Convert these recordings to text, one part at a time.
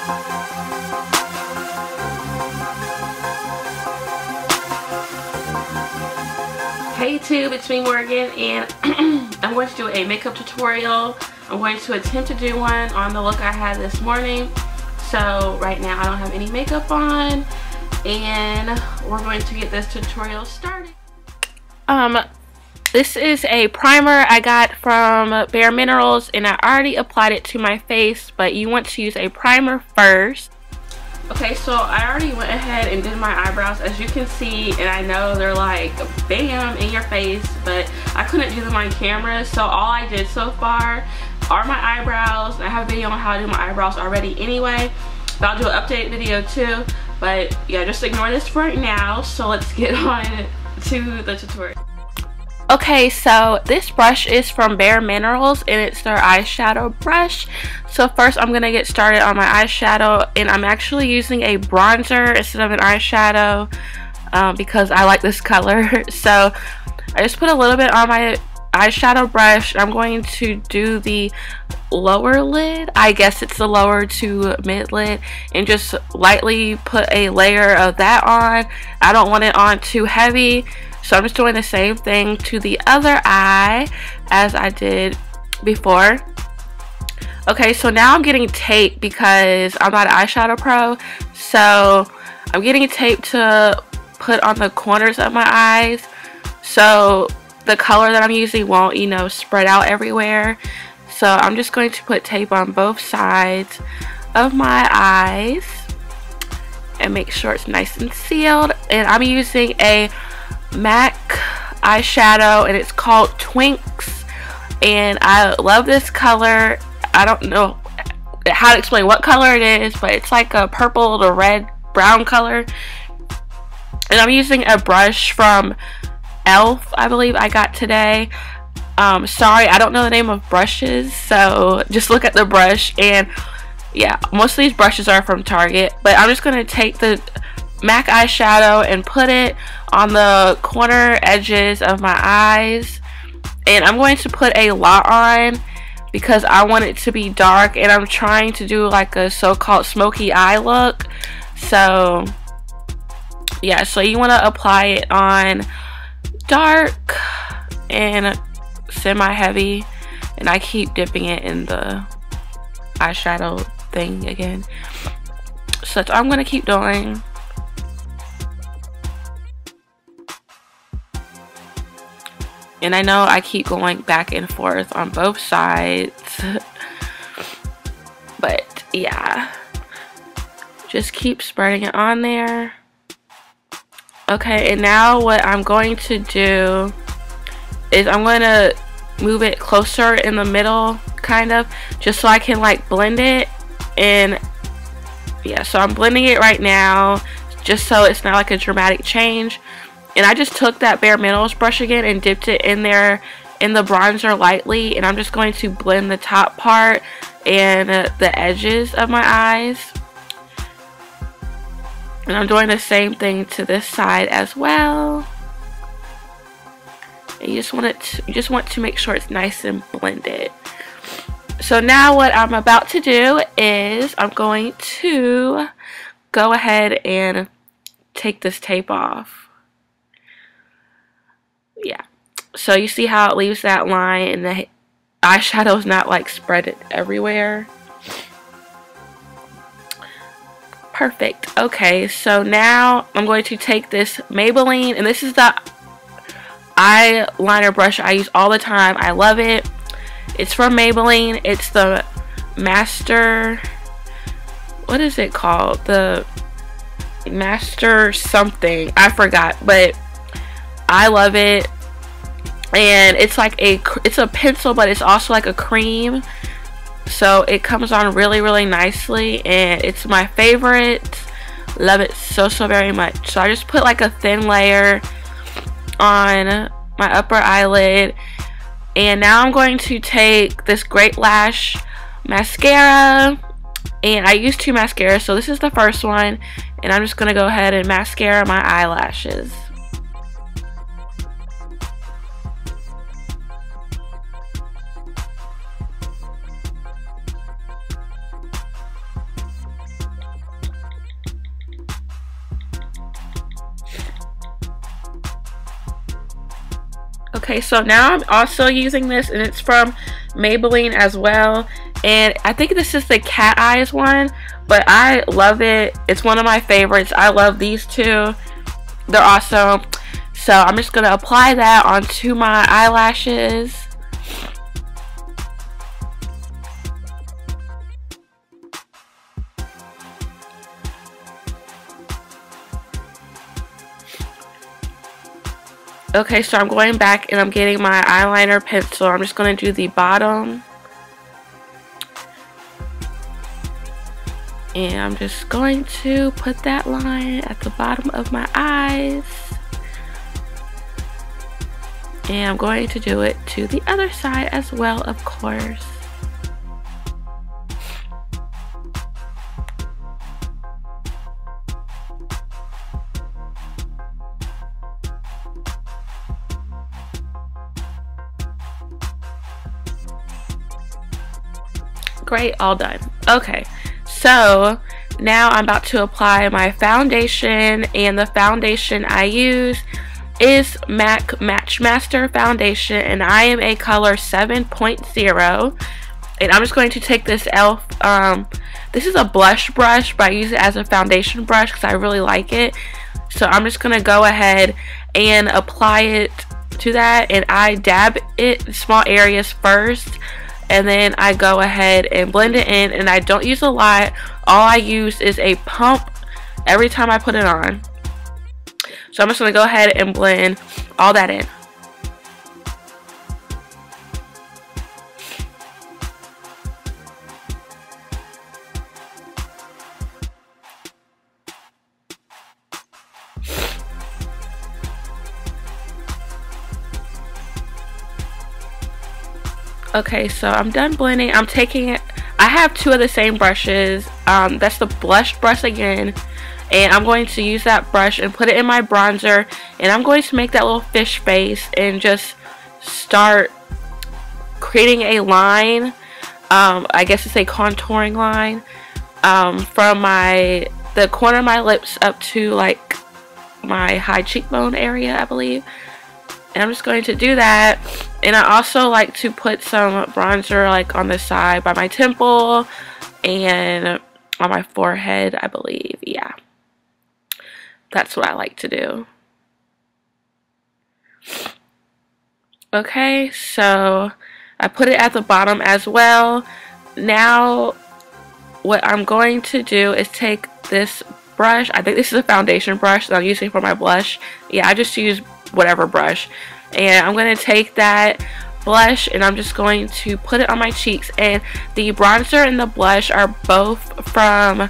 Hey YouTube, it's me Morgan, and I'm going to do a makeup tutorial. I'm going to attempt to do one on the look I had this morning. So right now I don't have any makeup on, and we're going to get this tutorial started. This is a primer I got from Bare Minerals, and I already applied it to my face, but you want to use a primer first. Okay, so I already went ahead and did my eyebrows, as you can see, and I know they're like bam in your face, but I couldn't do them on camera, so all I did so far are my eyebrows. I have a video on how to do my eyebrows already anyway, but I'll do an updated video too. But yeah, just ignore this for right now, so let's get on to the tutorial. Okay, so this brush is from Bare Minerals, and it's their eyeshadow brush. So first I'm going to get started on my eyeshadow, and I'm actually using a bronzer instead of an eyeshadow because I like this color. So I just put a little bit on my eyeshadow brush. I'm going to do the lower lid, I guess it's the lower to mid lid, and just lightly put a layer of that on. I don't want it on too heavy. So I'm just doing the same thing to the other eye as I did before. Okay, so now I'm getting tape because I'm not an eyeshadow pro. So I'm getting tape to put on the corners of my eyes, so the color that I'm using won't, you know, spread out everywhere. So I'm just going to put tape on both sides of my eyes and make sure it's nice and sealed. And I'm using a MAC eyeshadow, and it's called Twinks, and I love this color. I don't know how to explain what color it is, but it's like a purple to red brown color. And I'm using a brush from Elf, I believe I got today. Sorry, I don't know the name of brushes, so just look at the brush. And yeah, most of these brushes are from Target, but I'm just going to take the MAC eyeshadow and put it on the corner edges of my eyes, and I'm going to put a lot on because I want it to be dark, and I'm trying to do like a so-called smoky eye look. So yeah, so you want to apply it on dark and semi-heavy, and I keep dipping it in the eyeshadow thing again. So that's what I'm going to keep doing. And I know I keep going back and forth on both sides, but yeah, just keep spreading it on there. Okay, and now what I'm going to do is I'm going to move it closer in the middle, kind of, just so I can like blend it. And yeah, so I'm blending it right now just so it's not like a dramatic change. And I just took that Bare Minerals brush again and dipped it in there in the bronzer lightly, and I'm just going to blend the top part and the edges of my eyes. And I'm doing the same thing to this side as well. And you just want to make sure it's nice and blended. So now what I'm about to do is I'm going to go ahead and take this tape off. Yeah, so you see how it leaves that line, and the eyeshadow is not like spread everywhere. Perfect. Okay, so now I'm going to take this Maybelline, and this is the eyeliner brush I use all the time. I love it. It's from Maybelline. It's the Master, what is it called? The Master something, I forgot, but I love it. And it's like it's a pencil, but it's also like a cream, so it comes on really, really nicely, and it's my favorite. Love it so very much. So I just put like a thin layer on my upper eyelid, and now I'm going to take this Great Lash mascara, and I use two mascaras, so this is the first one, and I'm just gonna go ahead and mascara my eyelashes. Okay, so now I'm also using this, and it's from Maybelline as well, and I think this is the cat eyes one, but I love it. It's one of my favorites. I love these two. They're awesome. So I'm just gonna apply that onto my eyelashes. Okay, so I'm going back and I'm getting my eyeliner pencil. I'm just going to do the bottom. And I'm just going to put that line at the bottom of my eyes. And I'm going to do it to the other side as well, of course. Great, all done. Okay, so now I'm about to apply my foundation, and the foundation I use is MAC Match Master foundation, and I am a color 7.0. And I'm just going to take this e.l.f. This is a blush brush, but I use it as a foundation brush because I really like it. So I'm just going to go ahead and apply it to that, and I dab it in small areas first, and then I go ahead and blend it in, and I don't use a lot. All I use is a pump every time I put it on. So I'm just going to go ahead and blend all that in. Okay, so I'm done blending. I'm taking it. I have two of the same brushes. That's the blush brush again, and I'm going to use that brush and put it in my bronzer, and I'm going to make that little fish face and just start creating a line. I guess it's a contouring line from the corner of my lips up to like my high cheekbone area, I believe. And I'm just going to do that. And I also like to put some bronzer like on the side by my temple and on my forehead, I believe. Yeah, that's what I like to do. Okay, so I put it at the bottom as well. Now what I'm going to do is take this brush. I think this is a foundation brush that I'm using for my blush. Yeah, I just use whatever brush, and I'm going to take that blush and I'm just going to put it on my cheeks. And the bronzer and the blush are both from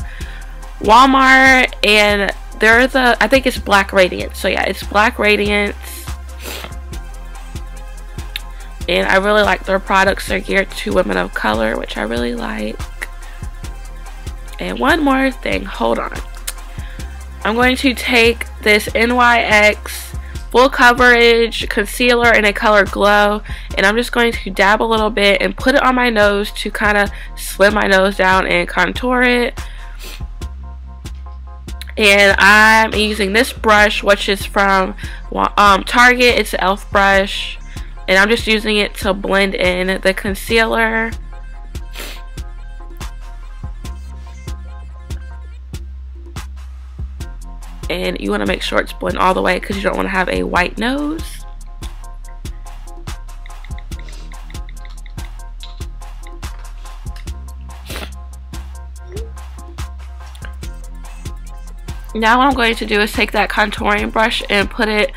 Walmart, and they're I think it's Black Radiance. So yeah, it's Black Radiance, and I really like their products. They're geared to women of color, which I really like. And one more thing, hold on. I'm going to take this NYX full coverage concealer in a color Glow, and I'm just going to dab a little bit and put it on my nose to kind of slim my nose down and contour it. And I'm using this brush, which is from Target. It's an e.l.f. brush, and I'm just using it to blend in the concealer. And you want to make sure it's blend all the way because you don't want to have a white nose. Now what I'm going to do is take that contouring brush and put it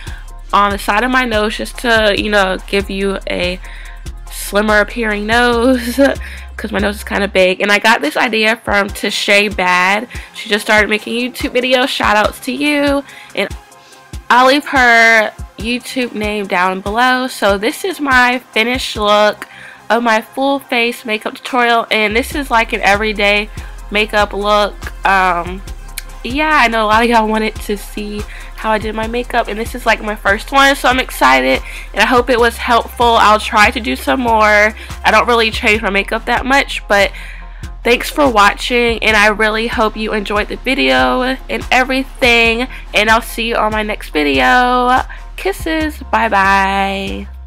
on the side of my nose, just to, you know, give you a slimmer appearing nose because my nose is kind of big. And I got this idea from Tashay Bad. She just started making YouTube videos. Shout outs to you, and I'll leave her YouTube name down below. So this is my finished look of my full face makeup tutorial, and this is like an everyday makeup look. Yeah, I know a lot of y'all wanted to see how I did my makeup, and this is like my first one, so I'm excited and I hope it was helpful. I'll try to do some more. I don't really change my makeup that much, but thanks for watching, and I really hope you enjoyed the video and everything, and I'll see you on my next video. Kisses. Bye bye.